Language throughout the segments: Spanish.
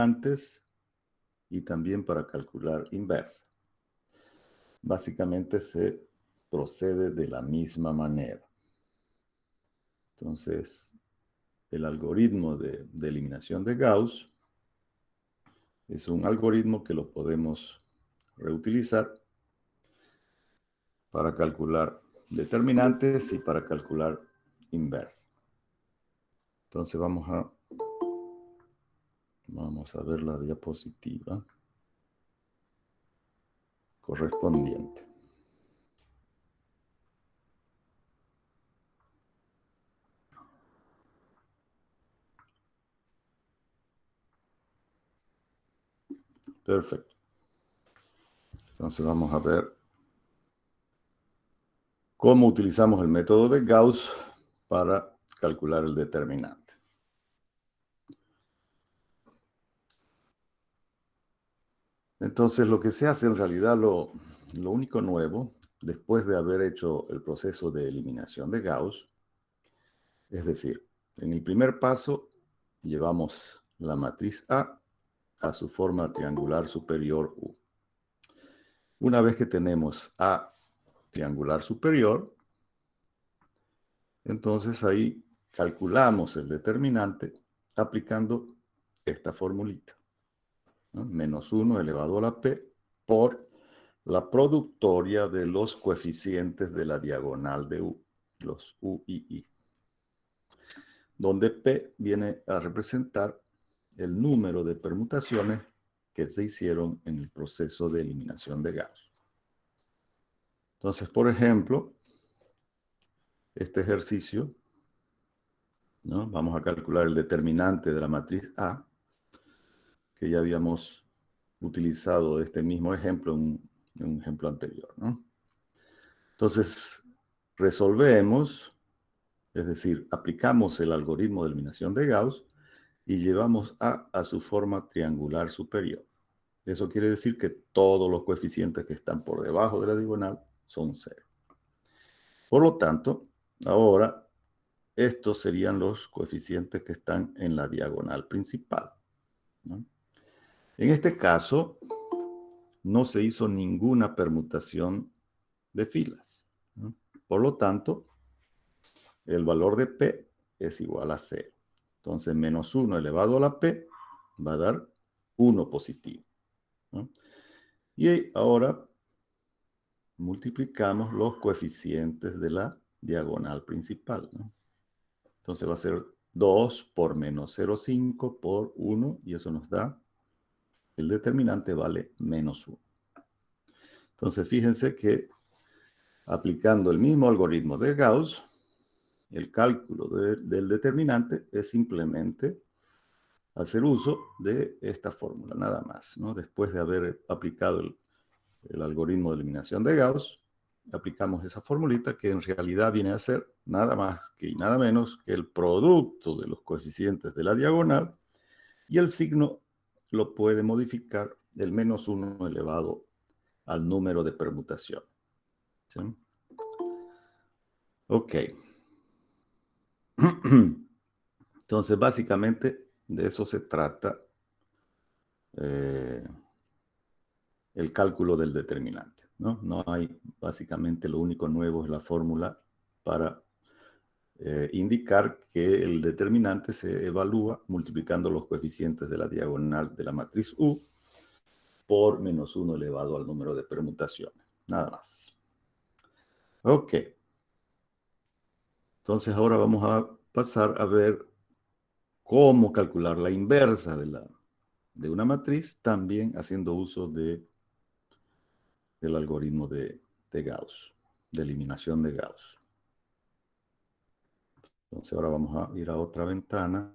antes y también para calcular inversa. Básicamente se procede de la misma manera. Entonces, el algoritmo de eliminación de Gauss es un algoritmo que lo podemos reutilizar para calcular determinantes y para calcular inversa. Entonces vamos a ver la diapositiva correspondiente. Perfecto. Entonces vamos a ver cómo utilizamos el método de Gauss para calcular el determinante. Entonces lo que se hace en realidad, lo único nuevo, después de haber hecho el proceso de eliminación de Gauss, es decir, en el primer paso llevamos la matriz a su forma triangular superior U. Una vez que tenemos A triangular superior, entonces ahí calculamos el determinante aplicando esta formulita, ¿no? Menos 1 elevado a la P por la productoria de los coeficientes de la diagonal de U, los U y I, donde P viene a representar el número de permutaciones que se hicieron en el proceso de eliminación de Gauss. Entonces, por ejemplo, este ejercicio, ¿no? Vamos a calcular el determinante de la matriz A, que ya habíamos utilizado este mismo ejemplo en un ejemplo anterior, ¿no? Entonces, resolvemos, es decir, aplicamos el algoritmo de eliminación de Gauss y llevamos a su forma triangular superior. Eso quiere decir que todos los coeficientes que están por debajo de la diagonal son 0. Por lo tanto, ahora estos serían los coeficientes que están en la diagonal principal, ¿no? En este caso, no se hizo ninguna permutación de filas, ¿no? Por lo tanto, el valor de P es igual a 0. Entonces, menos 1 elevado a la P va a dar 1 positivo, ¿no? Y ahora multiplicamos los coeficientes de la diagonal principal, ¿no? Entonces va a ser 2 por menos 0,5 por 1, y eso nos da, el determinante vale menos 1. Entonces fíjense que aplicando el mismo algoritmo de Gauss, el cálculo del determinante es simplemente hacer uso de esta fórmula, nada más, ¿no? Después de haber aplicado el algoritmo de eliminación de Gauss, aplicamos esa formulita que en realidad viene a ser nada más y nada menos que el producto de los coeficientes de la diagonal, y el signo lo puede modificar el menos 1 elevado al número de permutación, ¿sí? Ok. Entonces, básicamente, de eso se trata el cálculo del determinante, ¿no? No hay, básicamente, lo único nuevo es la fórmula para indicar que el determinante se evalúa multiplicando los coeficientes de la diagonal de la matriz U por menos 1 elevado al número de permutaciones. Nada más. Ok. Entonces ahora vamos a pasar a ver cómo calcular la inversa de una matriz, también haciendo uso del algoritmo de Gauss, de eliminación de Gauss. Entonces ahora vamos a ir a otra ventana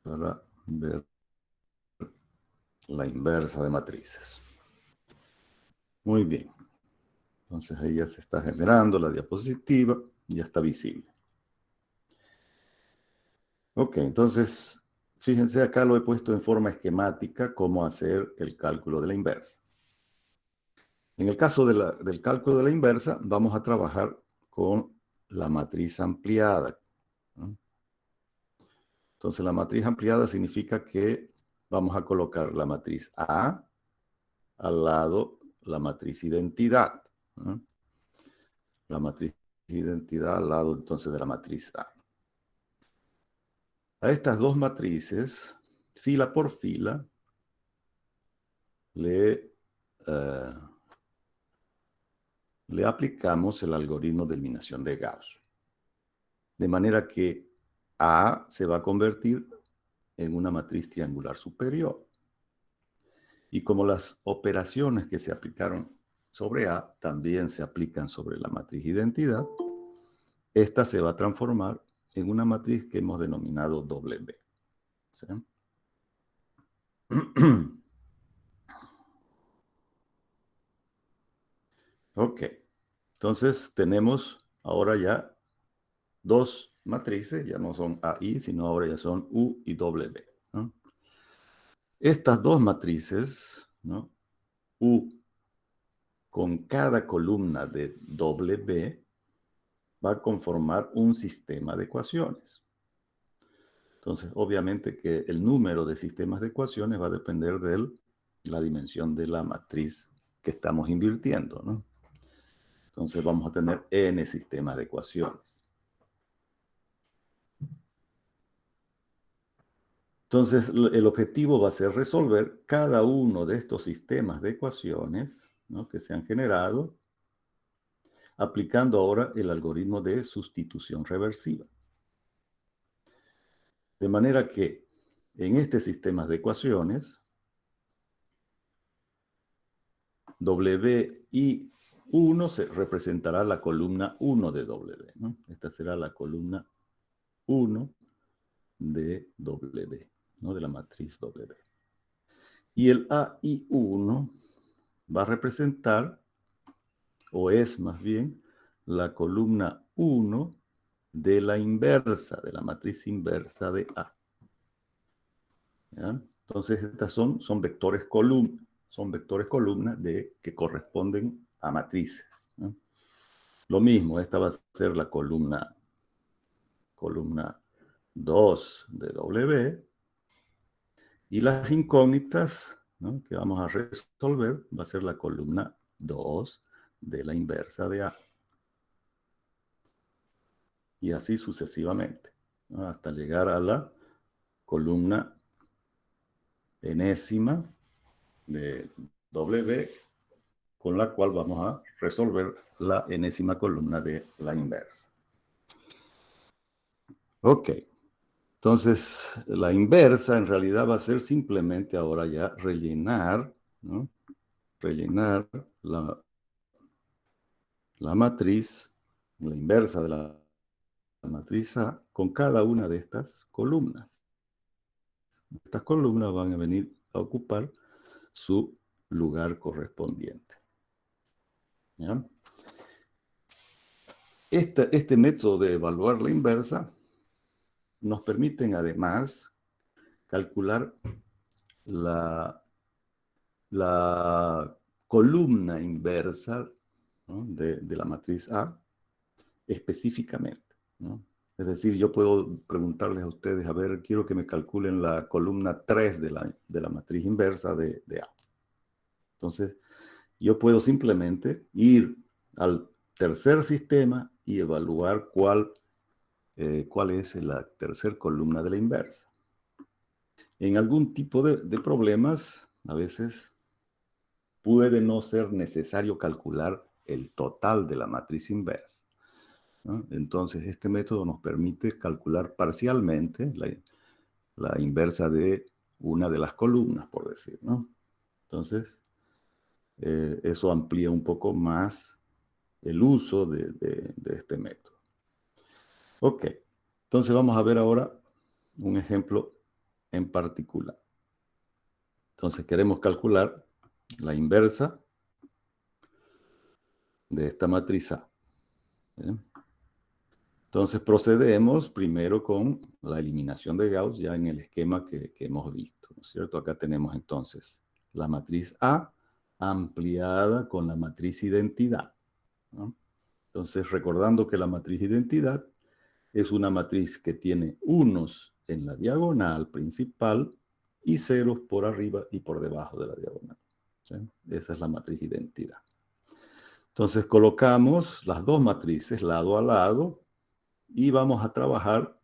para ver la inversa de matrices. Muy bien. Entonces ahí ya se está generando la diapositiva, ya está visible. Ok, entonces fíjense, acá lo he puesto en forma esquemática cómo hacer el cálculo de la inversa. En el caso del cálculo de la inversa, vamos a trabajar con la matriz ampliada, ¿no? Entonces, la matriz ampliada significa que vamos a colocar la matriz A al lado la matriz identidad, ¿no? La matriz identidad al lado entonces de la matriz A. A estas dos matrices, fila por fila, le aplicamos el algoritmo de eliminación de Gauss. De manera que A se va a convertir en una matriz triangular superior. Y como las operaciones que se aplicaron sobre A también se aplican sobre la matriz identidad, esta se va a transformar en una matriz que hemos denominado W. ¿Sí? Ok. Entonces tenemos ahora ya dos matrices, ya no son A, I, sino ahora ya son U y W, ¿no? Estas dos matrices, ¿no? U con cada columna de W va a conformar un sistema de ecuaciones. Entonces, obviamente que el número de sistemas de ecuaciones va a depender de la dimensión de la matriz que estamos invirtiendo, ¿no? Entonces vamos a tener n sistemas de ecuaciones. Entonces, el objetivo va a ser resolver cada uno de estos sistemas de ecuaciones, ¿no?, que se han generado, aplicando ahora el algoritmo de sustitución reversiva. De manera que en este sistema de ecuaciones, WI1 se representará la columna 1 de W, ¿no? Esta será la columna 1 de W, ¿no?, de la matriz W. Y el AI1 va a representar, o es más bien, la columna 1 de la inversa, de la matriz inversa de A. ¿Ya? Entonces, estas son vectores columna, que corresponden a matrices, ¿no? Lo mismo, esta va a ser la columna 2 de W, y las incógnitas, ¿no?, que vamos a resolver va a ser la columna 2 de la inversa de A. Y así sucesivamente, ¿no?, hasta llegar a la columna enésima de W, con la cual vamos a resolver la enésima columna de la inversa. Ok. Entonces, la inversa en realidad va a ser simplemente ahora ya rellenar, ¿no?, rellenar la matriz, la inversa de la matriz A, con cada una de estas columnas. Estas columnas van a venir a ocupar su lugar correspondiente. ¿Ya? Este método de evaluar la inversa nos permite además calcular la columna inversa, ¿no?, de la matriz A específicamente, ¿no? Es decir, yo puedo preguntarles a ustedes, a ver, quiero que me calculen la columna 3 de la matriz inversa de A. Entonces, yo puedo simplemente ir al tercer sistema y evaluar cuál es la tercera columna de la inversa. En algún tipo de problemas, a veces puede no ser necesario calcular el total de la matriz inversa, ¿no? Entonces, este método nos permite calcular parcialmente la inversa de una de las columnas, por decir, ¿no? Entonces, eso amplía un poco más el uso de este método. Ok, entonces vamos a ver ahora un ejemplo en particular. Entonces queremos calcular la inversa de esta matriz A. ¿Bien? Entonces procedemos primero con la eliminación de Gauss ya en el esquema que hemos visto, ¿no es cierto? Acá tenemos entonces la matriz A ampliada con la matriz identidad, ¿no? Entonces, recordando que la matriz identidad es una matriz que tiene unos en la diagonal principal y ceros por arriba y por debajo de la diagonal. ¿Sí? Esa es la matriz identidad. Entonces colocamos las dos matrices lado a lado y vamos a trabajar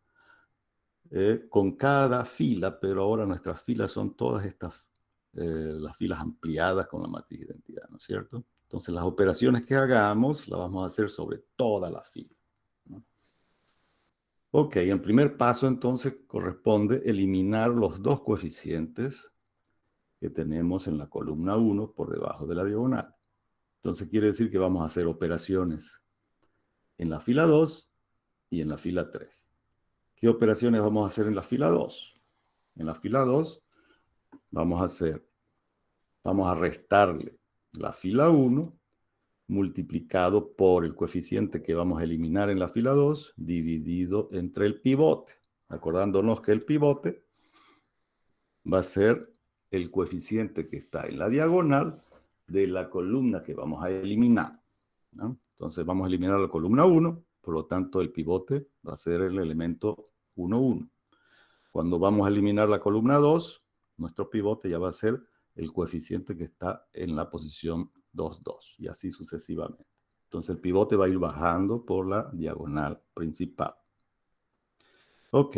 con cada fila, pero ahora nuestras filas son todas estas, las filas ampliadas con la matriz de identidad, ¿no es cierto? Entonces las operaciones que hagamos las vamos a hacer sobre toda la fila, ¿no? Ok, el primer paso entonces corresponde eliminar los dos coeficientes que tenemos en la columna 1 por debajo de la diagonal. Entonces quiere decir que vamos a hacer operaciones en la fila 2 y en la fila 3. ¿Qué operaciones vamos a hacer en la fila 2? En la fila 2 vamos a restarle la fila 1 multiplicado por el coeficiente que vamos a eliminar en la fila 2 dividido entre el pivote. Acordándonos que el pivote va a ser el coeficiente que está en la diagonal de la columna que vamos a eliminar, ¿no? Entonces vamos a eliminar la columna 1, por lo tanto el pivote va a ser el elemento 1, 1. Cuando vamos a eliminar la columna 2, nuestro pivote ya va a ser el coeficiente que está en la posición 2, 2, y así sucesivamente. Entonces el pivote va a ir bajando por la diagonal principal. Ok.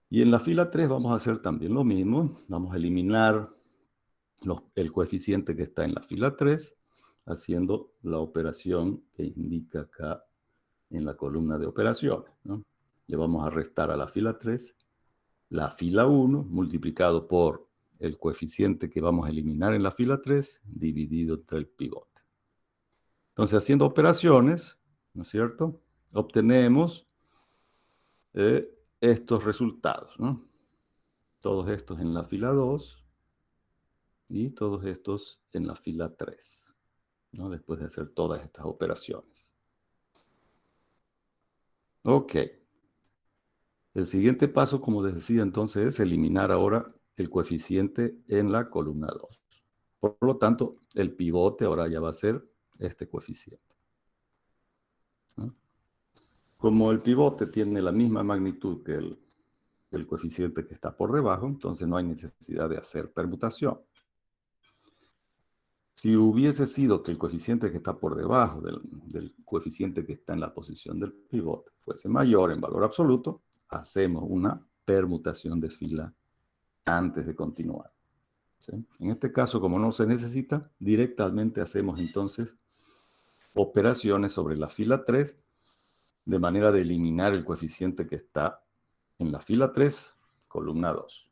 Y en la fila 3 vamos a hacer también lo mismo. Vamos a eliminar el coeficiente que está en la fila 3, haciendo la operación que indica acá en la columna de operaciones, ¿no? Le vamos a restar a la fila 3 la fila 1 multiplicado por el coeficiente que vamos a eliminar en la fila 3 dividido entre el pivote. Entonces, haciendo operaciones, ¿no es cierto?, obtenemos estos resultados, ¿no? Todos estos en la fila 2 y todos estos en la fila 3, ¿no? Después de hacer todas estas operaciones. Ok. El siguiente paso, como les decía entonces, es eliminar ahora el coeficiente en la columna 2. Por lo tanto, el pivote ahora ya va a ser este coeficiente, ¿no? Como el pivote tiene la misma magnitud que el coeficiente que está por debajo, entonces no hay necesidad de hacer permutación. Si hubiese sido que el coeficiente que está por debajo del coeficiente que está en la posición del pivote fuese mayor en valor absoluto, hacemos una permutación de fila antes de continuar, ¿sí? En este caso, como no se necesita, directamente hacemos entonces operaciones sobre la fila 3, de manera de eliminar el coeficiente que está en la fila 3, columna 2,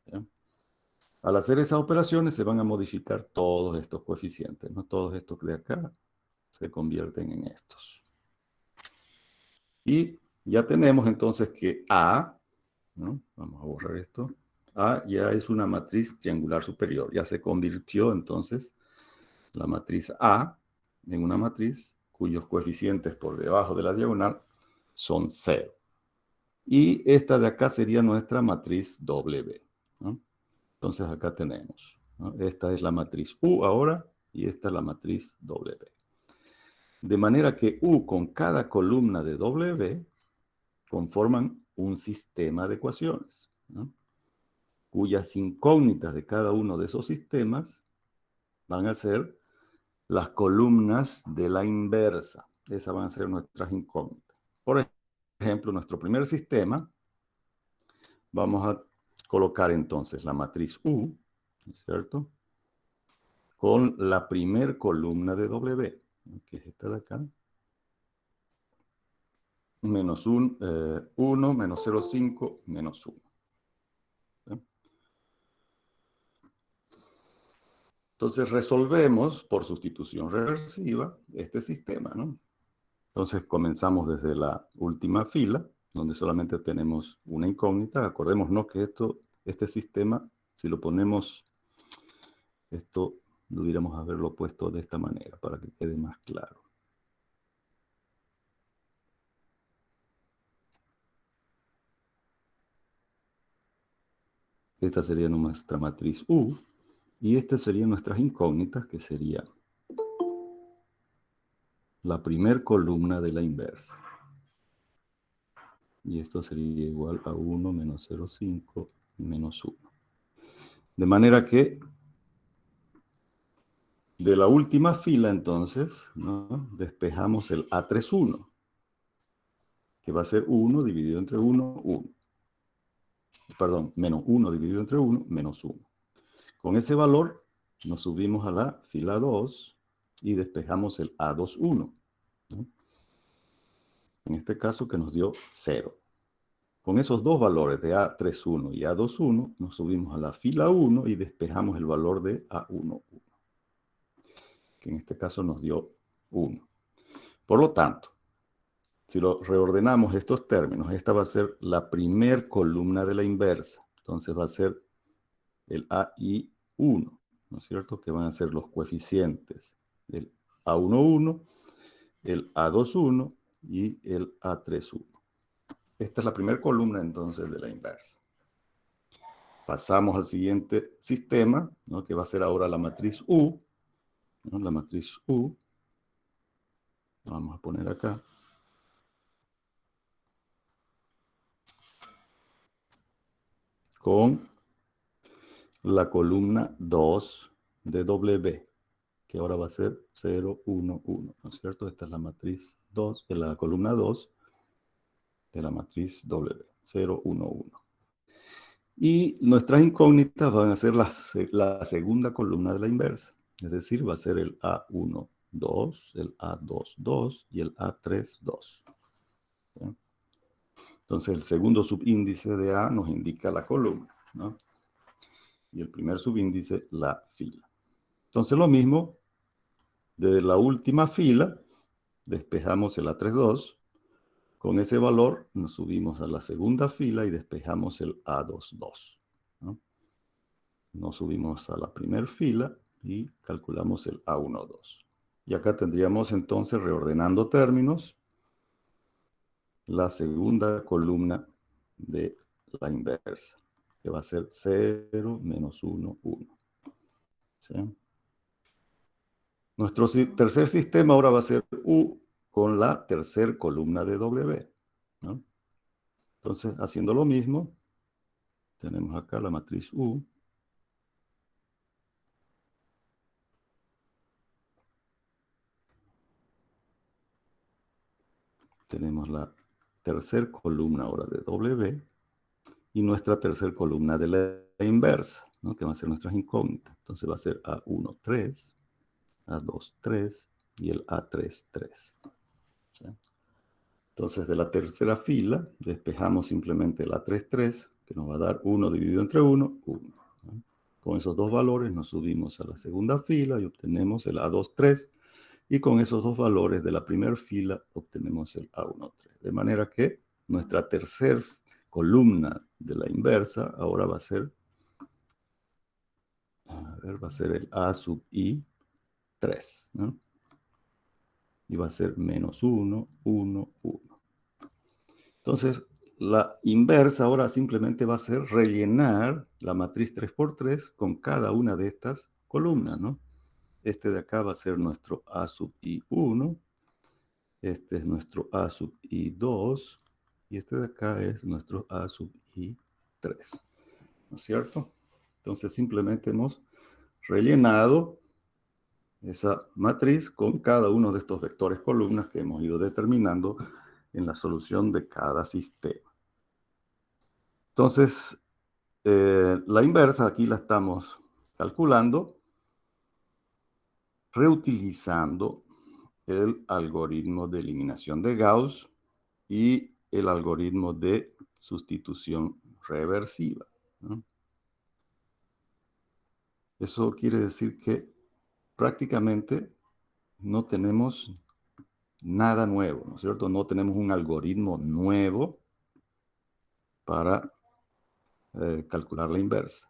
¿sí? Al hacer esas operaciones se van a modificar todos estos coeficientes, ¿no? Todos estos de acá se convierten en estos. Y ya tenemos entonces que A, ¿no? Vamos a borrar esto. A ya es una matriz triangular superior. Ya se convirtió entonces la matriz A en una matriz cuyos coeficientes por debajo de la diagonal son 0. Y esta de acá sería nuestra matriz W, ¿no? Entonces acá tenemos, ¿no? Esta es la matriz U ahora y esta es la matriz W. De manera que U con cada columna de W conforman un sistema de ecuaciones, ¿no?, cuyas incógnitas de cada uno de esos sistemas van a ser las columnas de la inversa. Esas van a ser nuestras incógnitas. Por ejemplo, nuestro primer sistema, vamos a colocar entonces la matriz U, ¿no es cierto?, con la primer columna de W, que es esta de acá, menos 1, menos 0,5, menos 1. ¿Sí? Entonces resolvemos por sustitución reversiva este sistema, ¿no? Entonces comenzamos desde la última fila, donde solamente tenemos una incógnita. Acordémonos que este sistema, si lo ponemos, esto debiéramos haberlo puesto de esta manera para que quede más claro. Esta sería nuestra matriz U, y estas serían nuestras incógnitas, que sería la primer columna de la inversa. Y esto sería igual a 1 menos 0,5 menos 1. De manera que de la última fila, entonces, ¿no?, despejamos el A31, que va a ser 1 dividido entre 1, 1. Perdón, menos 1 dividido entre 1, menos 1. Con ese valor nos subimos a la fila 2 y despejamos el A21, ¿no? En este caso que nos dio 0. Con esos dos valores de A31 y A21 nos subimos a la fila 1 y despejamos el valor de A11, que en este caso nos dio 1. Por lo tanto, si lo reordenamos estos términos, esta va a ser la primer columna de la inversa. Entonces va a ser el AI1, ¿no es cierto? Que van a ser los coeficientes del A11, el A21 y el A31. Esta es la primera columna entonces de la inversa. Pasamos al siguiente sistema, ¿no?, que va a ser ahora la matriz U, ¿no? La matriz U, la vamos a poner acá. Con la columna 2 de W, que ahora va a ser 0, 1, 1, ¿no es cierto? Esta es la matriz 2, de la columna 2 de la matriz W, 0, 1, 1. Y nuestras incógnitas van a ser la segunda columna de la inversa. Es decir, va a ser el A1, 2, el A2, 2 y el A3, 2. ¿Sí? Entonces, el segundo subíndice de A nos indica la columna, ¿no? Y el primer subíndice, la fila. Entonces, lo mismo, desde la última fila, despejamos el A32. Con ese valor, nos subimos a la segunda fila y despejamos el A22, ¿no? Nos subimos a la primera fila y calculamos el A12. Y acá tendríamos entonces, reordenando términos, la segunda columna de la inversa, que va a ser 0, menos 1, 1. ¿Sí? Nuestro tercer sistema ahora va a ser U con la tercera columna de W, ¿no? Entonces, haciendo lo mismo, tenemos acá la matriz U. Tenemos la tercera columna ahora de W y nuestra tercera columna de la inversa, ¿no?, que van a ser nuestras incógnitas. Entonces va a ser A1, 3, A2, 3 y el A3, 3. ¿Sí? Entonces, de la tercera fila, despejamos simplemente el A3, 3, que nos va a dar 1 dividido entre 1, 1. ¿No? Con esos dos valores nos subimos a la segunda fila y obtenemos el A2, 3. Y con esos dos valores de la primera fila obtenemos el A1, 3. De manera que nuestra tercera columna de la inversa ahora va a ser, va a ser el A sub I 3, ¿no? Y va a ser menos 1, 1, 1. Entonces, la inversa ahora simplemente va a ser rellenar la matriz 3 por 3 con cada una de estas columnas, ¿no? Este de acá va a ser nuestro A sub I1, este es nuestro A sub I2, y este de acá es nuestro A sub I3, ¿no es cierto? Entonces simplemente hemos rellenado esa matriz con cada uno de estos vectores columnas que hemos ido determinando en la solución de cada sistema. Entonces, la inversa aquí la estamos calculando reutilizando el algoritmo de eliminación de Gauss y el algoritmo de sustitución reversiva, ¿no? Eso quiere decir que prácticamente no tenemos nada nuevo, ¿no es cierto? No tenemos un algoritmo nuevo para calcular la inversa.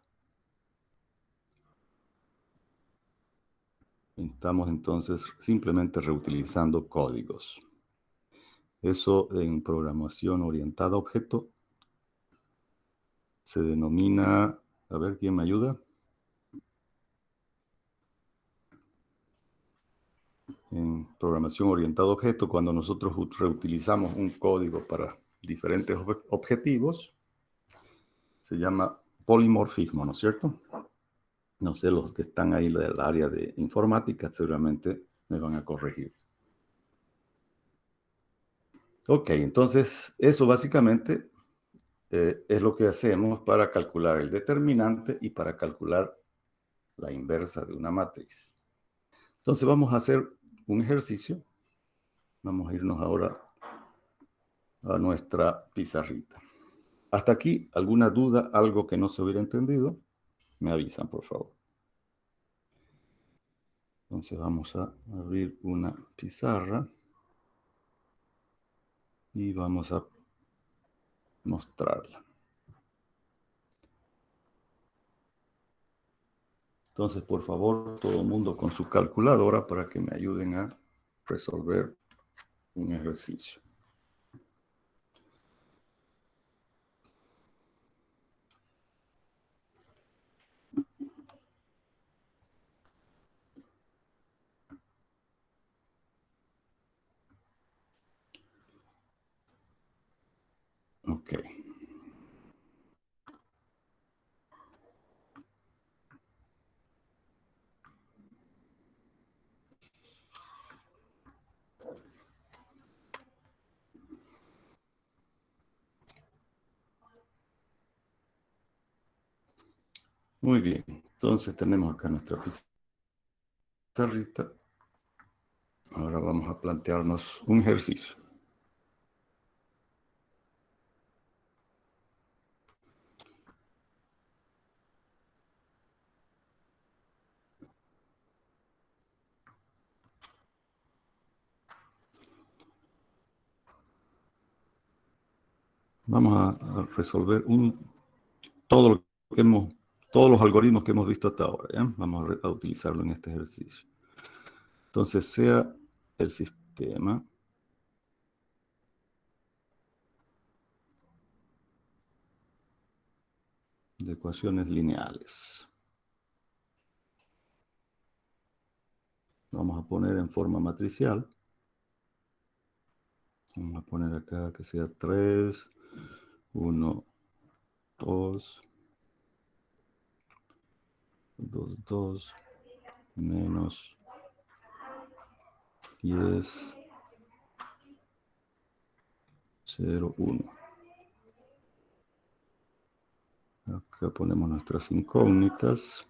Estamos entonces simplemente reutilizando códigos. Eso en programación orientada a objeto se denomina, a ver, ¿quién me ayuda? En programación orientada a objeto, cuando nosotros reutilizamos un código para diferentes objetivos, se llama polimorfismo, ¿no es cierto? No sé, los que están ahí del área de informática seguramente me van a corregir. Ok, entonces eso básicamente es lo que hacemos para calcular el determinante y para calcular la inversa de una matriz. Entonces vamos a hacer un ejercicio. Vamos a irnos ahora a nuestra pizarrita. Hasta aquí, ¿alguna duda, algo que no se hubiera entendido? Me avisan, por favor. Entonces vamos a abrir una pizarra y vamos a mostrarla. Entonces, por favor, todo el mundo con su calculadora para que me ayuden a resolver un ejercicio. Ok. Muy bien. Entonces tenemos acá nuestra pizarrita. Ahora vamos a plantearnos un ejercicio. Vamos a resolver todo lo que todos los algoritmos que hemos visto hasta ahora. ¿Ya? Vamos a utilizarlo en este ejercicio. Entonces, sea el sistema de ecuaciones lineales. Vamos a poner en forma matricial. Vamos a poner acá que sea 3, 1, 2, 2, 2, menos 10, 0, 1. Acá ponemos nuestras incógnitas.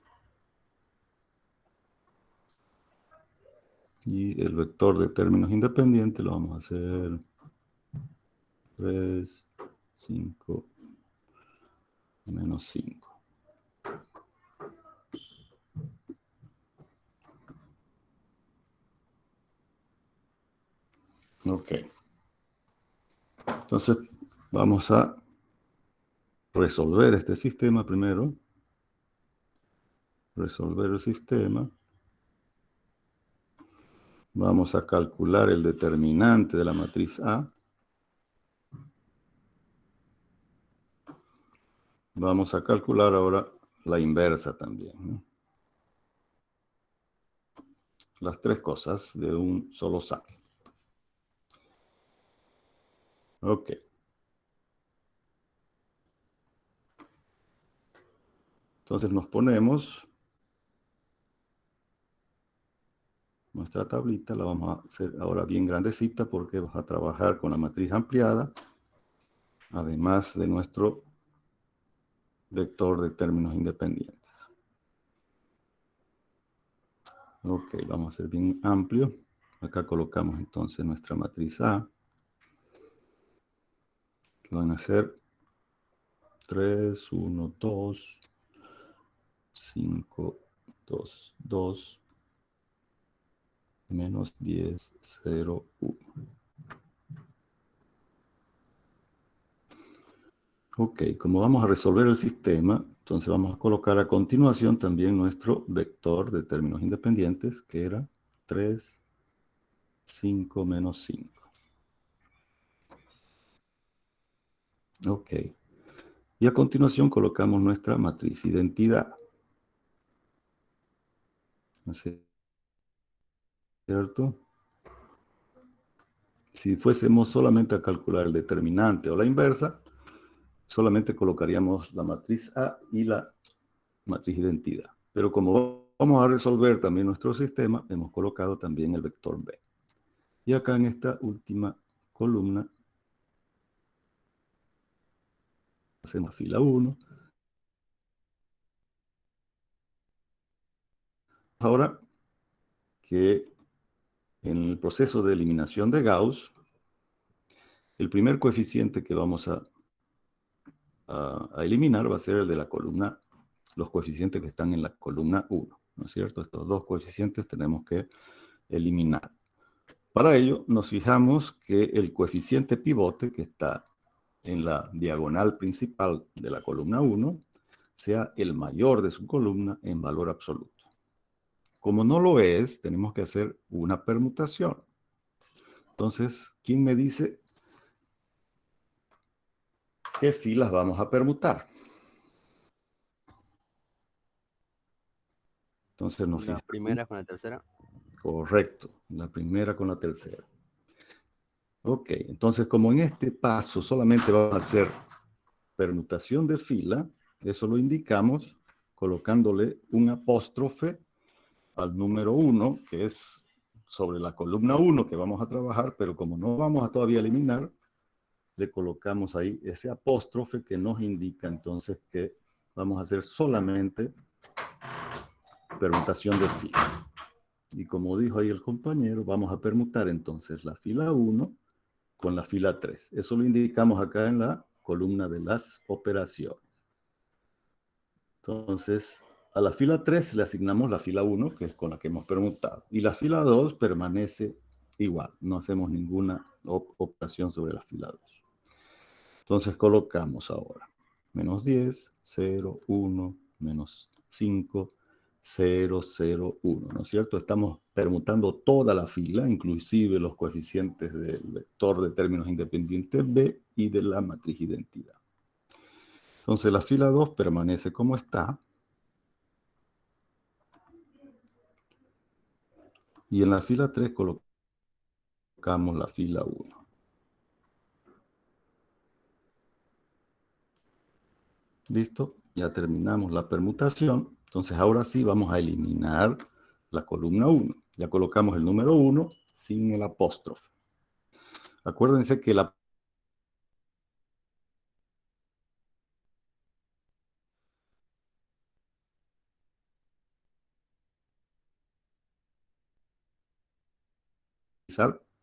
Y el vector de términos independientes lo vamos a hacer 3, 5, menos 5. Ok. Entonces, vamos a resolver este sistema primero. Resolver el sistema. Vamos a calcular el determinante de la matriz A. Vamos a calcular ahora la inversa también, ¿no? Las tres cosas de un solo saque. Ok. Entonces nos ponemos nuestra tablita, la vamos a hacer ahora bien grandecita porque vamos a trabajar con la matriz ampliada, además de nuestro vector de términos independientes. Ok, vamos a hacer bien amplio. Acá colocamos entonces nuestra matriz A, que van a ser 3, 1, 2, 5, 2, 2, menos 10, 0, 1. Ok, como vamos a resolver el sistema, entonces vamos a colocar a continuación también nuestro vector de términos independientes, que era 3, 5, menos 5. Ok. Y a continuación colocamos nuestra matriz identidad. ¿No es cierto? Si fuésemos solamente a calcular el determinante o la inversa, solamente colocaríamos la matriz A y la matriz identidad. Pero como vamos a resolver también nuestro sistema, hemos colocado también el vector B. Y acá en esta última columna, hacemos fila 1. Ahora que en el proceso de eliminación de Gauss, el primer coeficiente que vamos a eliminar va a ser el de la columna, los coeficientes que están en la columna 1, ¿no es cierto? Estos dos coeficientes tenemos que eliminar. Para ello, nos fijamos que el coeficiente pivote que está en la diagonal principal de la columna 1 sea el mayor de su columna en valor absoluto. Como no lo es, tenemos que hacer una permutación. Entonces, ¿quién me dice qué filas vamos a permutar? Entonces nos La fijamos. primera con la tercera. Correcto, la primera con la tercera. Ok, entonces como en este paso solamente vamos a hacer permutación de fila, eso lo indicamos colocándole un apóstrofe al número 1, que es sobre la columna 1 que vamos a trabajar, pero como no vamos a todavía eliminar, le colocamos ahí ese apóstrofe que nos indica entonces que vamos a hacer solamente permutación de fila. Y como dijo ahí el compañero, vamos a permutar entonces la fila 1 con la fila 3. Eso lo indicamos acá en la columna de las operaciones. Entonces, a la fila 3 le asignamos la fila 1, que es con la que hemos permutado. Y la fila 2 permanece igual. No hacemos ninguna operación sobre la fila 2. Entonces colocamos ahora menos 10, 0, 1, menos 5, 0, 0, 1, ¿no es cierto? Estamos permutando toda la fila, inclusive los coeficientes del vector de términos independientes B y de la matriz identidad. Entonces la fila 2 permanece como está. Y en la fila 3 colocamos la fila 1. ¿Listo? Ya terminamos la permutación. Entonces ahora sí vamos a eliminar la columna 1. Ya colocamos el número 1 sin el apóstrofe. Acuérdense que la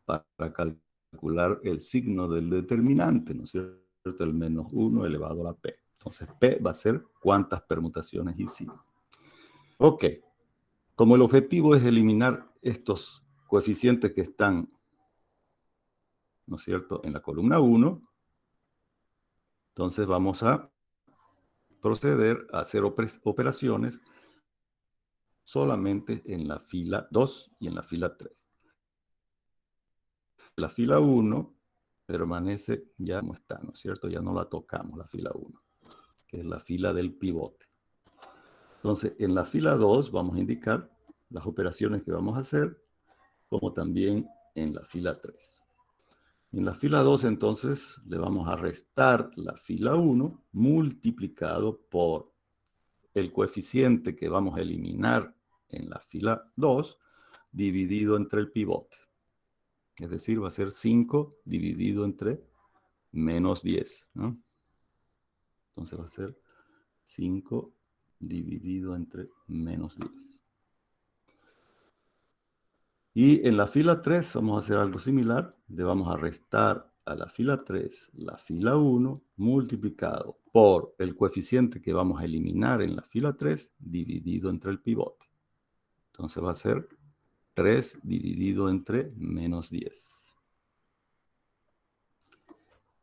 para calcular el signo del determinante, ¿no es cierto? El menos 1 elevado a la p. Entonces p va a ser cuántas permutaciones hicimos. Ok. Como el objetivo es eliminar estos coeficientes que están, ¿no es cierto?, en la columna 1, entonces vamos a proceder a hacer operaciones solamente en la fila 2 y en la fila 3. La fila 1 permanece ya como está, ¿no es cierto? Ya no la tocamos, la fila 1, que es la fila del pivote. Entonces, en la fila 2 vamos a indicar las operaciones que vamos a hacer, como también en la fila 3. En la fila 2, entonces, le vamos a restar la fila 1 multiplicado por el coeficiente que vamos a eliminar en la fila 2 dividido entre el pivote. Es decir, va a ser 5 dividido entre menos 10, ¿no? Entonces va a ser 5 dividido entre menos 10. Y en la fila 3 vamos a hacer algo similar. Le vamos a restar a la fila 3 la fila 1 multiplicado por el coeficiente que vamos a eliminar en la fila 3 dividido entre el pivote. Entonces va a ser 3 dividido entre menos 10.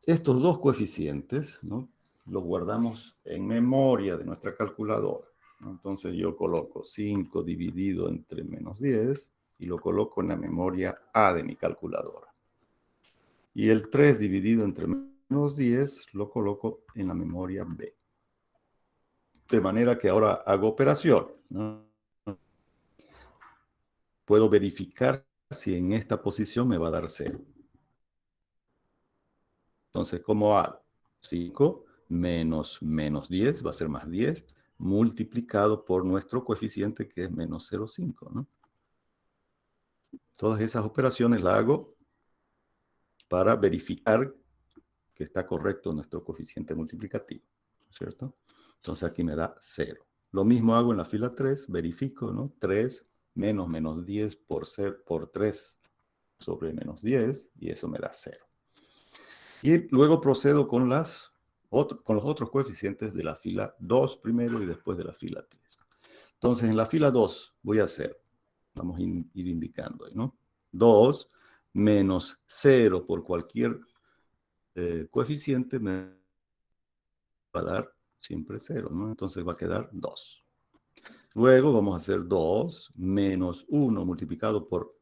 Estos dos coeficientes, ¿no?, los guardamos en memoria de nuestra calculadora, ¿no? Entonces yo coloco 5 dividido entre menos 10 y lo coloco en la memoria A de mi calculadora. Y el 3 dividido entre menos 10 lo coloco en la memoria B. De manera que ahora hago operación, ¿no? Puedo verificar si en esta posición me va a dar 0. Entonces, ¿cómo hago? 5 menos 10 va a ser más 10 multiplicado por nuestro coeficiente que es menos 0,5, ¿no? Todas esas operaciones las hago para verificar que está correcto nuestro coeficiente multiplicativo, ¿cierto? Entonces aquí me da 0. Lo mismo hago en la fila 3, verifico, ¿no? 3 menos 10 por 3 sobre menos 10, y eso me da 0. Y luego procedo con los otros coeficientes de la fila 2 primero y después de la fila 3. Entonces, en la fila 2 voy a hacer, vamos a ir indicando ahí, ¿no? 2 menos 0 por cualquier coeficiente me va a dar siempre 0, ¿no? Entonces va a quedar 2. Luego vamos a hacer 2 menos 1 multiplicado por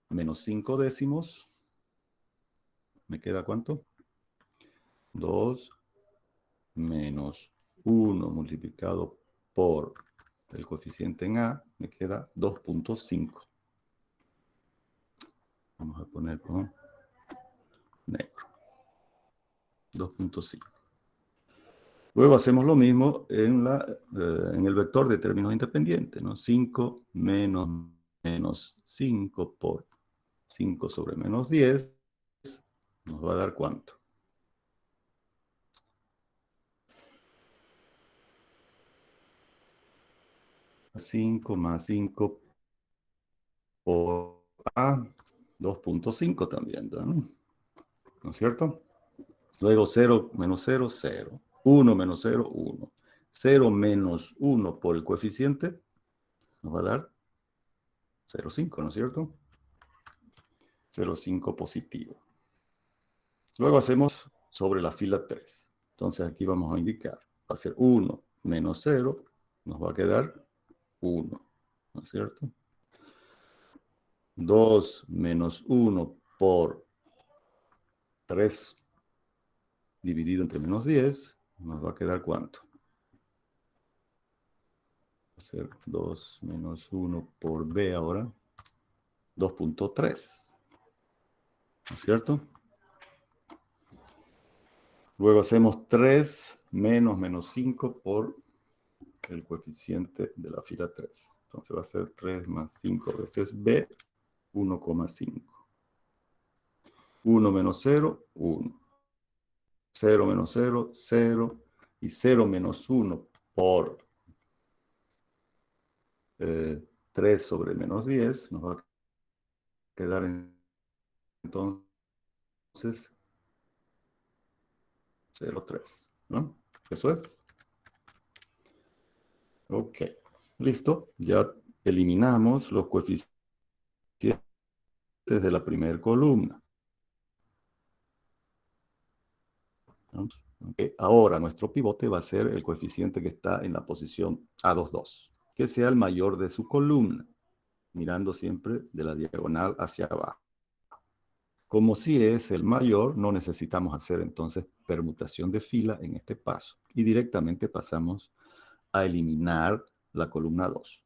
menos 5 décimos. ¿Me queda cuánto? 2 menos 1 multiplicado por el coeficiente en A, me queda 2.5. Vamos a poner con negro. 2.5. Luego hacemos lo mismo en el vector de términos independientes, ¿no? 5 menos 5 por 5 sobre menos 10 nos va a dar ¿cuánto? 5 más 5 por A, 2.5 también, ¿no? ¿No es cierto? Luego 0 menos 0, 0. 1 menos 0, 1. 0 menos 1 por el coeficiente nos va a dar 0,5, ¿no es cierto? 0,5 positivo. Luego hacemos sobre la fila 3. Entonces aquí vamos a indicar. Va a ser 1 menos 0, nos va a quedar 1, ¿no es cierto? 2 menos 1 por 3 dividido entre menos 10, nos va a quedar ¿cuánto? Va a ser 2 menos 1 por B ahora. 2.3, ¿no es cierto? Luego hacemos 3 menos 5 por el coeficiente de la fila 3. Entonces va a ser 3 más 5 veces B, 1,5. 1 menos 0, 1. 0 menos 0, 0. Y 0 menos 1 por 3 sobre menos 10 nos va a quedar entonces 0,3, ¿no? Eso es. Ok, listo. Ya eliminamos los coeficientes de la primera columna. Okay. Ahora nuestro pivote va a ser el coeficiente que está en la posición A22, que sea el mayor de su columna, mirando siempre de la diagonal hacia abajo. Como si es el mayor, no necesitamos hacer entonces permutación de fila en este paso y directamente pasamos a eliminar la columna 2.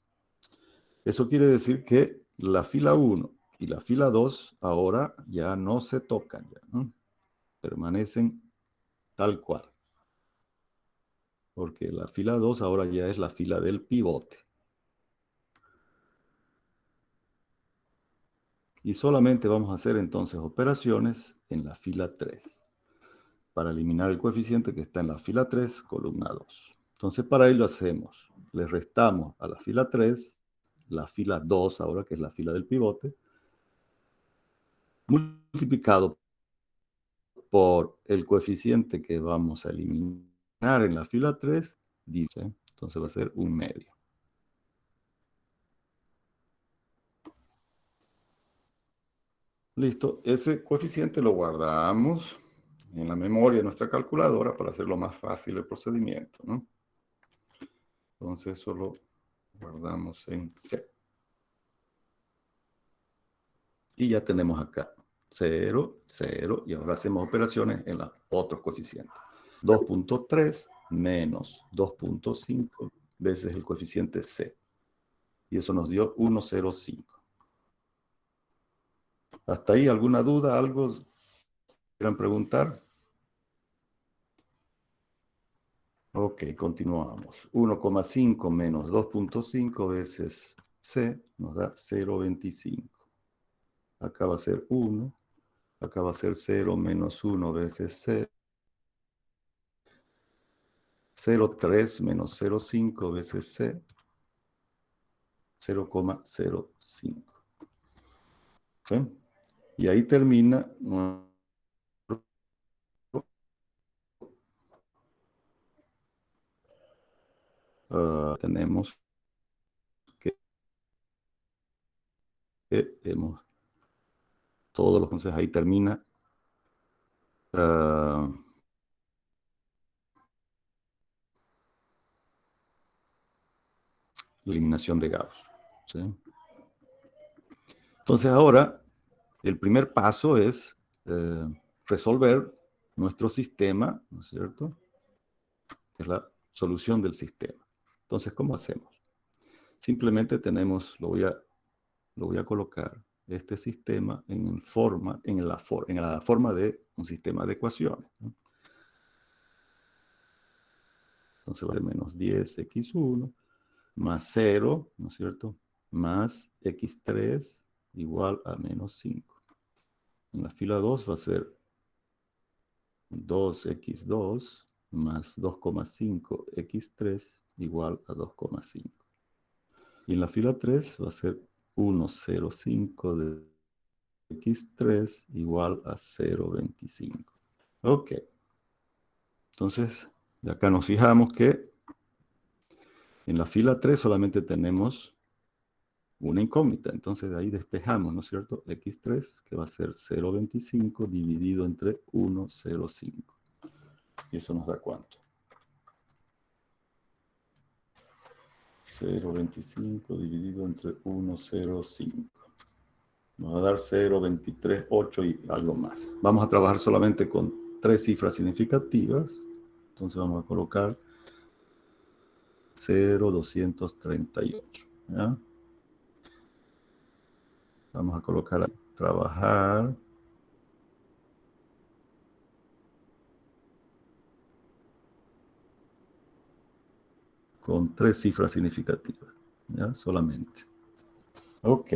Eso quiere decir que la fila 1 y la fila 2 ahora ya no se tocan, ya, ¿no? Permanecen tal cual. Porque la fila 2 ahora ya es la fila del pivote. Y solamente vamos a hacer entonces operaciones en la fila 3 para eliminar el coeficiente que está en la fila 3, columna 2. Entonces para ello hacemos, le restamos a la fila 3, la fila 2 ahora que es la fila del pivote, multiplicado por el coeficiente que vamos a eliminar en la fila 3, dice, entonces va a ser 1/2. Listo, ese coeficiente lo guardamos en la memoria de nuestra calculadora para hacerlo más fácil el procedimiento, ¿no? Entonces eso lo guardamos en C. Y ya tenemos acá 0, 0, y ahora hacemos operaciones en los otros coeficientes. 2.3 menos 2.5 veces el coeficiente C. Y eso nos dio 1,05. ¿Hasta ahí alguna duda? ¿Algo quieran preguntar? Ok, continuamos. 1,5 menos 2,5 veces C nos da 0,25. Acá va a ser 1. Acá va a ser 0 menos 1 veces C. 0,3 menos 0,5 veces C. 0,05. ¿Sí? Y ahí termina nuestro. Tenemos que hemos todos los consejos. Ahí termina la eliminación de Gauss. ¿Sí? Entonces ahora el primer paso es resolver nuestro sistema, ¿no es cierto? Que es la solución del sistema. Entonces, ¿cómo hacemos? Simplemente tenemos, lo voy a colocar este sistema en la forma de un sistema de ecuaciones, ¿no? Entonces va a ser menos 10x1 más 0, ¿no es cierto? Más x3 igual a menos 5. En la fila 2 va a ser 2x2 más 2,5 x3 igual a 2,5. Y en la fila 3 va a ser 1,05 de x3 igual a 0,25. Ok, entonces de acá nos fijamos que en la fila 3 solamente tenemos una incógnita, entonces de ahí despejamos, ¿no es cierto? X3, que va a ser 0,25 dividido entre 1,05. ¿Y eso nos da cuánto? 0,25 dividido entre 1,05. Nos va a dar 0,238 y algo más. Vamos a trabajar solamente con 3 cifras significativas. Entonces vamos a colocar 0,238. ¿Ya? Vamos a colocar a trabajar con 3 cifras significativas. ¿Ya? Solamente. Ok.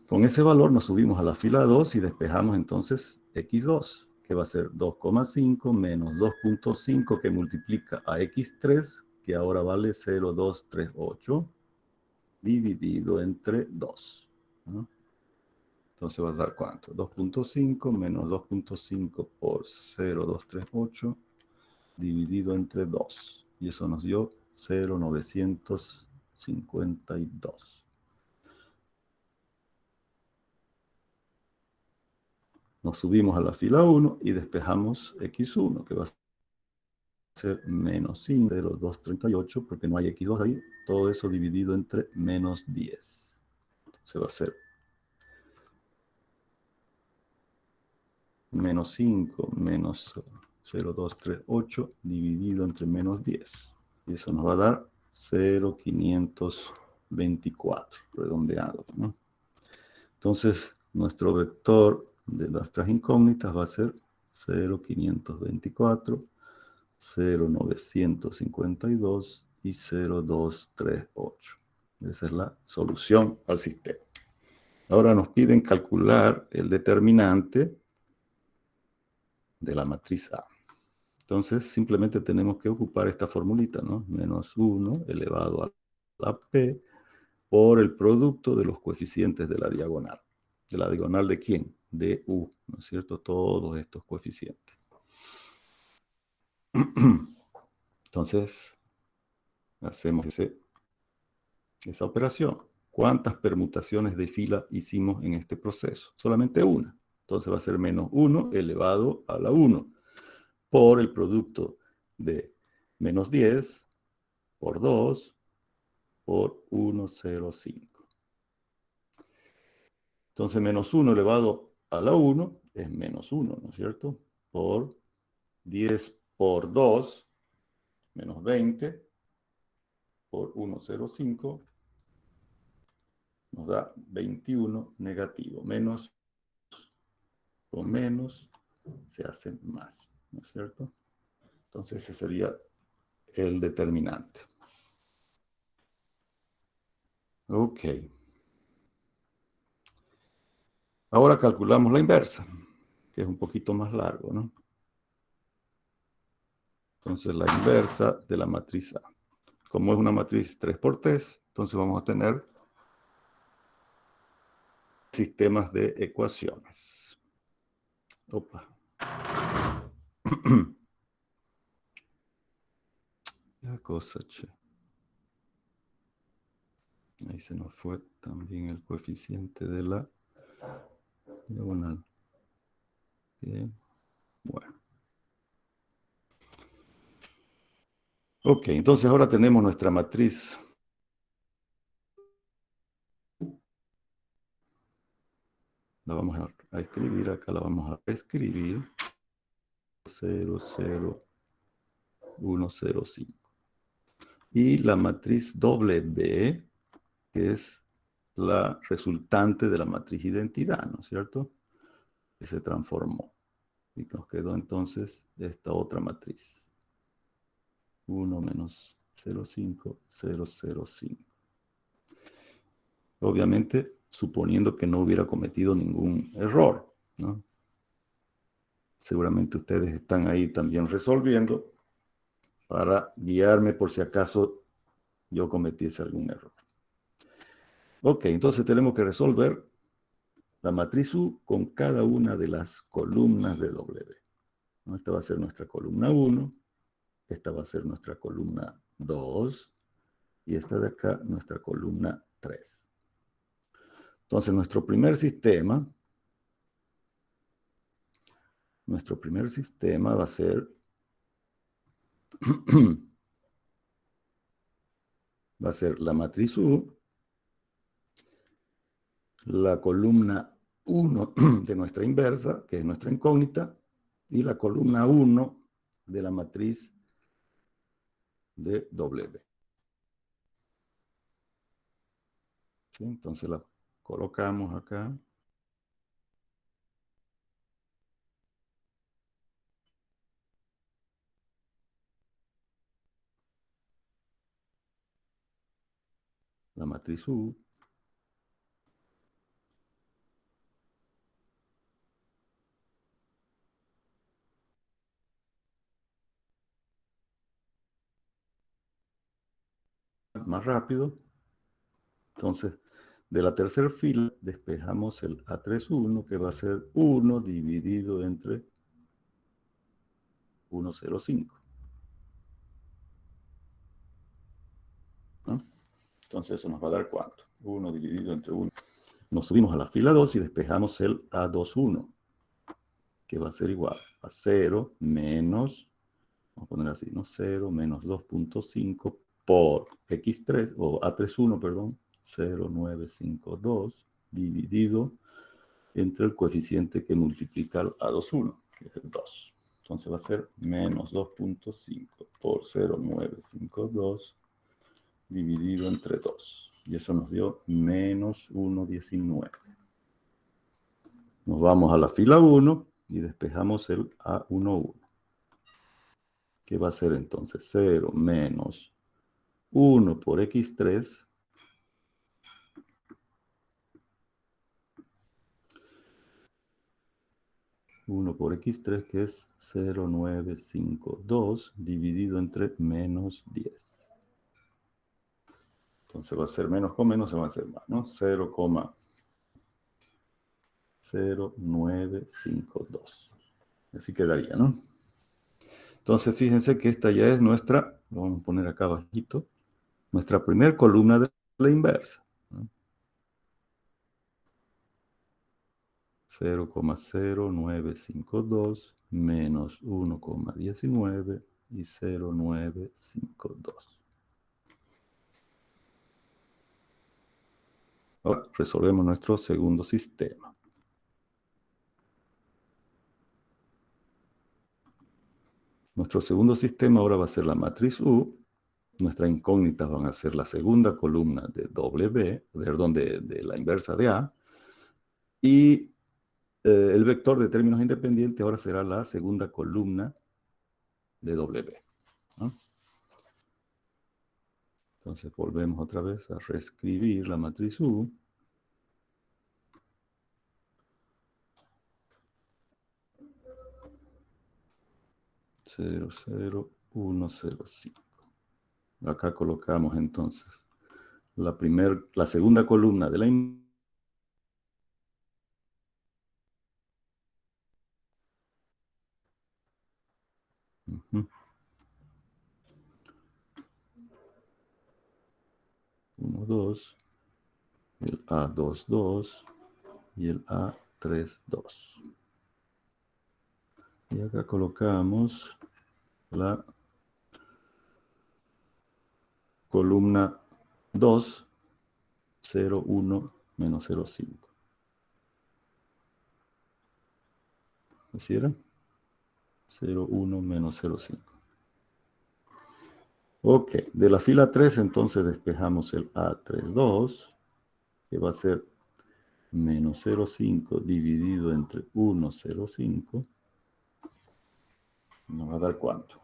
Con ese valor nos subimos a la fila 2 y despejamos entonces x2, que va a ser 2,5 menos 2,5 que multiplica a x3, que ahora vale 0,238, dividido entre 2. ¿No? Entonces va a dar ¿cuánto? 2,5 menos 2,5 por 0,238 dividido entre 2. Y eso nos dio 0,952. Nos subimos a la fila 1 y despejamos x1, que va a ser menos 5, 0,238, porque no hay x2 ahí. Todo eso dividido entre menos 10. Entonces va a ser menos 5 menos 0,238 dividido entre menos 10. Y eso nos va a dar 0,524, redondeado, ¿no? Entonces, nuestro vector de nuestras incógnitas va a ser 0,524, 0,952 y 0,238. Esa es la solución al sistema. Ahora nos piden calcular el determinante de la matriz A. Entonces, simplemente tenemos que ocupar esta formulita, ¿no? Menos 1 elevado a la P por el producto de los coeficientes de la diagonal. ¿De la diagonal de quién? De U, ¿no es cierto? Todos estos coeficientes. Entonces, hacemos esa operación. ¿Cuántas permutaciones de fila hicimos en este proceso? Solamente una. Entonces va a ser menos 1 elevado a la 1 por el producto de menos 10 por 2 por 1,05. Entonces menos 1 elevado a la 1 es menos 1, ¿no es cierto? Por 10 por 2, menos 20, por 1,05, nos da 21 negativo. Menos con menos se hace más, ¿no es cierto? Entonces ese sería el determinante. Ok. Ahora calculamos la inversa, que es un poquito más largo, ¿no? Entonces, la inversa de la matriz A. Como es una matriz 3 por 3, entonces vamos a tener sistemas de ecuaciones. Opa. La cosa, che. Ahí se nos fue también el coeficiente de la diagonal. Bien. Bueno. Ok, entonces ahora tenemos nuestra matriz. La vamos a escribir, acá la vamos a escribir. 0, 0, 1, 0, 5. Y la matriz W, que es la resultante de la matriz identidad, ¿no es cierto? Que se transformó. Y nos quedó entonces esta otra matriz. 1 menos 0, 5, 0, 0, 5. Obviamente, suponiendo que no hubiera cometido ningún error, ¿no? Seguramente ustedes están ahí también resolviendo para guiarme por si acaso yo cometiese algún error. Ok, entonces tenemos que resolver la matriz U con cada una de las columnas de W. Esta va a ser nuestra columna 1, esta va a ser nuestra columna 2 y esta de acá nuestra columna 3. Entonces nuestro primer sistema va a ser la matriz U, la columna 1 de nuestra inversa, que es nuestra incógnita, y la columna 1 de la matriz de W. ¿Sí? Entonces la colocamos acá. La matriz U. Más rápido. Entonces, de la tercera fila despejamos el A31, que va a ser 1 dividido entre 1,05. ¿No? Entonces eso nos va a dar ¿cuánto? 1 dividido entre 1. Nos subimos a la fila 2 y despejamos el A21, que va a ser igual a 0 menos, vamos a poner así, ¿no? 0 menos 2.5 por X3, o A31, perdón, 0,952 dividido entre el coeficiente que multiplica al A21, que es el 2. Entonces va a ser menos 2.5 por 0,952 dividido entre 2. Y eso nos dio menos 1,19. Nos vamos a la fila 1 y despejamos el A11. Que va a ser entonces 0 menos 1 por X3 1 por X3, que es 0,952 dividido entre menos 10. Entonces va a ser menos con menos, se va a hacer más, ¿no? 0,0952. Así quedaría, ¿no? Entonces fíjense que esta ya es nuestra, lo vamos a poner acá abajito, nuestra primera columna de la inversa, ¿no? 0,0952 menos 1,19 y 0,952. Ahora resolvemos nuestro segundo sistema. Nuestro segundo sistema ahora va a ser la matriz U. Nuestras incógnitas van a ser la segunda columna de W, perdón, de la inversa de A. Y el vector de términos independientes ahora será la segunda columna de W, ¿no? Entonces volvemos otra vez a reescribir la matriz U. Cero, 0, 1, 0, 5. Acá colocamos entonces la segunda columna de la inversa. 1, 2, el A2, 2 y el A3, 2. Y acá colocamos la columna 2, 0, 1, menos 0, 5. ¿Así era? 0, 1, menos 0, 5. Ok, de la fila 3 entonces despejamos el A3, 2, que va a ser menos 0,5 dividido entre 1, 0,5. Nos va a dar ¿cuánto?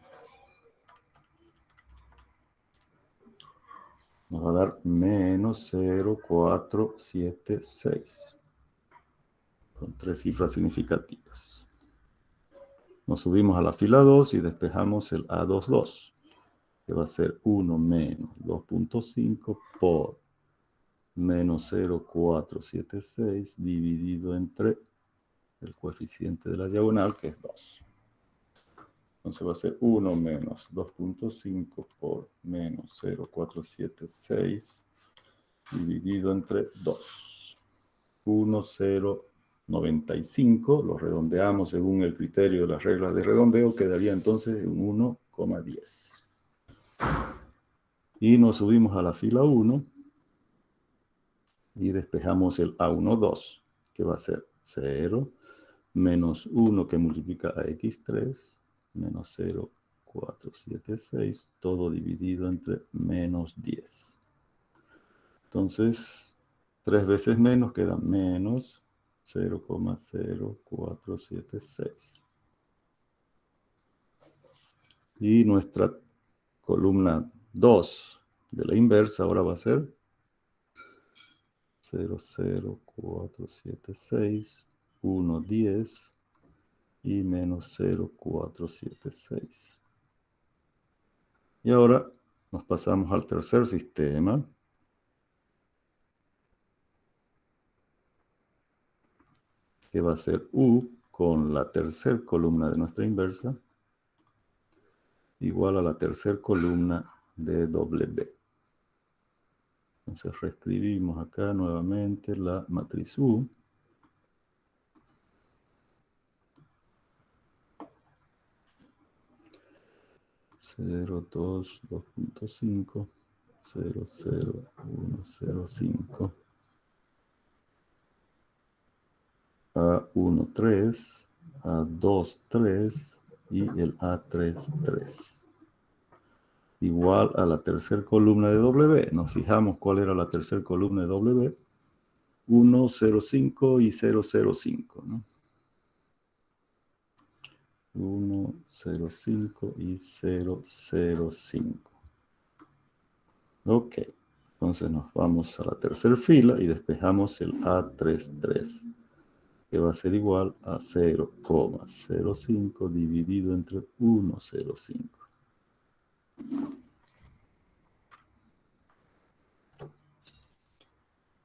Nos va a dar menos 0,476. Con 3 cifras significativas. Nos subimos a la fila 2 y despejamos el A2, 2, que va a ser 1 menos 2,5 por menos 0,476 dividido entre el coeficiente de la diagonal, que es 2. Entonces va a ser 1 menos 2,5 por menos 0,476 dividido entre 2. 1,095, lo redondeamos según el criterio de las reglas de redondeo, quedaría entonces en 1,10. Y nos subimos a la fila 1 y despejamos el A1, 2, que va a ser 0 menos 1 que multiplica a x3 menos 0,476, todo dividido entre menos 10. Entonces, 3 veces menos queda menos 0,0476. Y nuestra columna 2 de la inversa ahora va a ser 0,0476, 1,10 y menos 0,476. Y ahora nos pasamos al tercer sistema, que va a ser U con la tercera columna de nuestra inversa, igual a la tercera columna de W. Entonces reescribimos acá nuevamente la matriz U. 0, 2, 2,5, 0, 0, 1, 0, 5, A1, 3, A2, 3 y el A3, 3. Igual a la tercera columna de W. Nos fijamos cuál era la tercera columna de W. 1, 0, 5 y 0, 0, 5, ¿no? 1, 0, 5 y 0, 0, 5. Ok, entonces nos vamos a la tercera fila y despejamos el A3, 3, que va a ser igual a 0,05 dividido entre 1,05.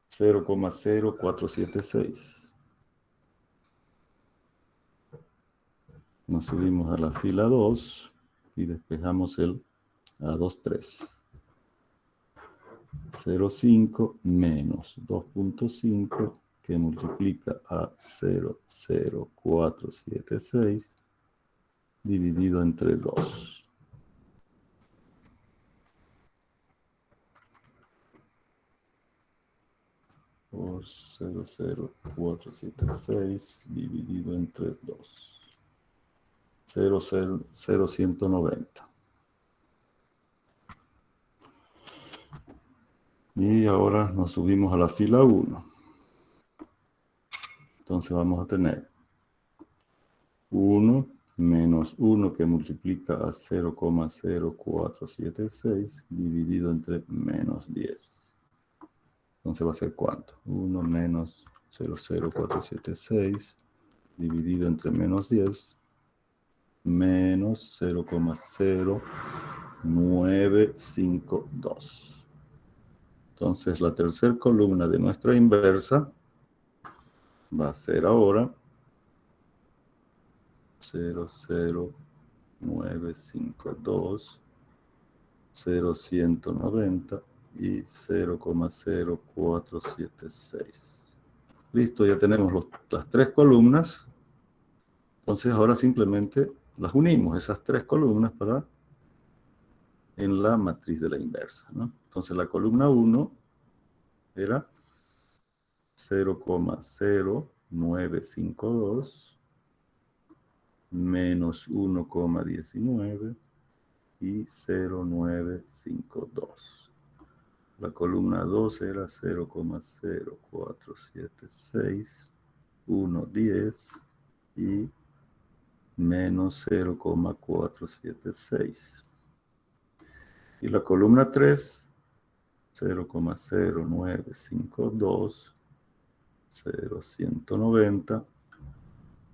0,0476. Nos subimos a la fila 2 y despejamos el A2, 3. 0,5 menos 2,5 que multiplica a 0,0476 dividido entre 2. Por 0,0476 dividido entre 2. 0,190. Y ahora nos subimos a la fila 1. Entonces vamos a tener 1 menos 1 que multiplica a 0,0476 dividido entre menos 10. Entonces va a ser ¿cuánto? 1 menos 0,0476 dividido entre menos 10 menos 0,0952. Entonces la tercera columna de nuestra inversa va a ser ahora 0,0952, 0,190 y 0,0476. Listo, ya tenemos las tres columnas. Entonces ahora simplemente las unimos, esas tres columnas, en la matriz de la inversa, ¿no? Entonces la columna 1 era 0,0952 menos 1,19 y 0,952. La columna 2 era 0,0476, 1,10 y menos 0,476. Y la columna 3, 0,0952, 0,190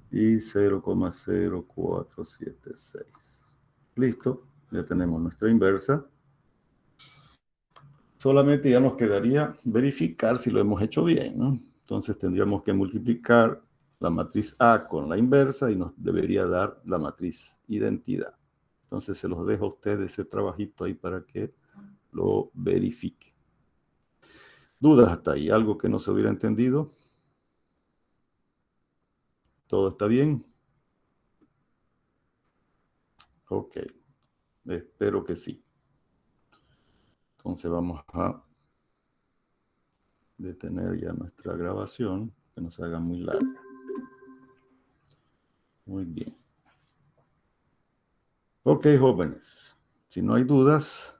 y 0,0476. Listo, ya tenemos nuestra inversa. Solamente ya nos quedaría verificar si lo hemos hecho bien, ¿no? Entonces tendríamos que multiplicar la matriz A con la inversa y nos debería dar la matriz identidad. Entonces se los dejo a ustedes ese trabajito ahí para que lo verifique. ¿Dudas hasta ahí? ¿Algo que no se hubiera entendido? ¿Todo está bien? Ok, espero que sí. Entonces vamos a detener ya nuestra grabación, que no se haga muy larga. Muy bien. Ok, jóvenes, si no hay dudas,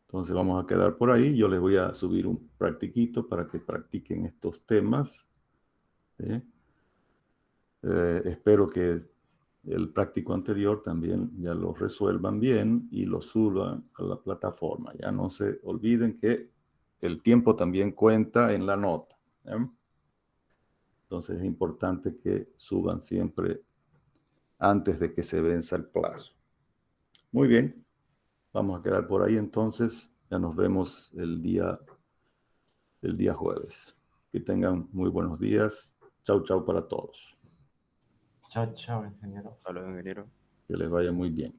entonces vamos a quedar por ahí. Yo les voy a subir un practiquito para que practiquen estos temas. ¿Sí? Espero que el práctico anterior también ya lo resuelvan bien y lo suban a la plataforma. Ya no se olviden que el tiempo también cuenta en la nota. Entonces es importante que suban siempre antes de que se venza el plazo. Muy bien, vamos a quedar por ahí entonces. Ya nos vemos el día jueves. Que tengan muy buenos días. Chau, chau para todos. Chao, chao, ingeniero. Hasta luego, ingeniero. Que les vaya muy bien.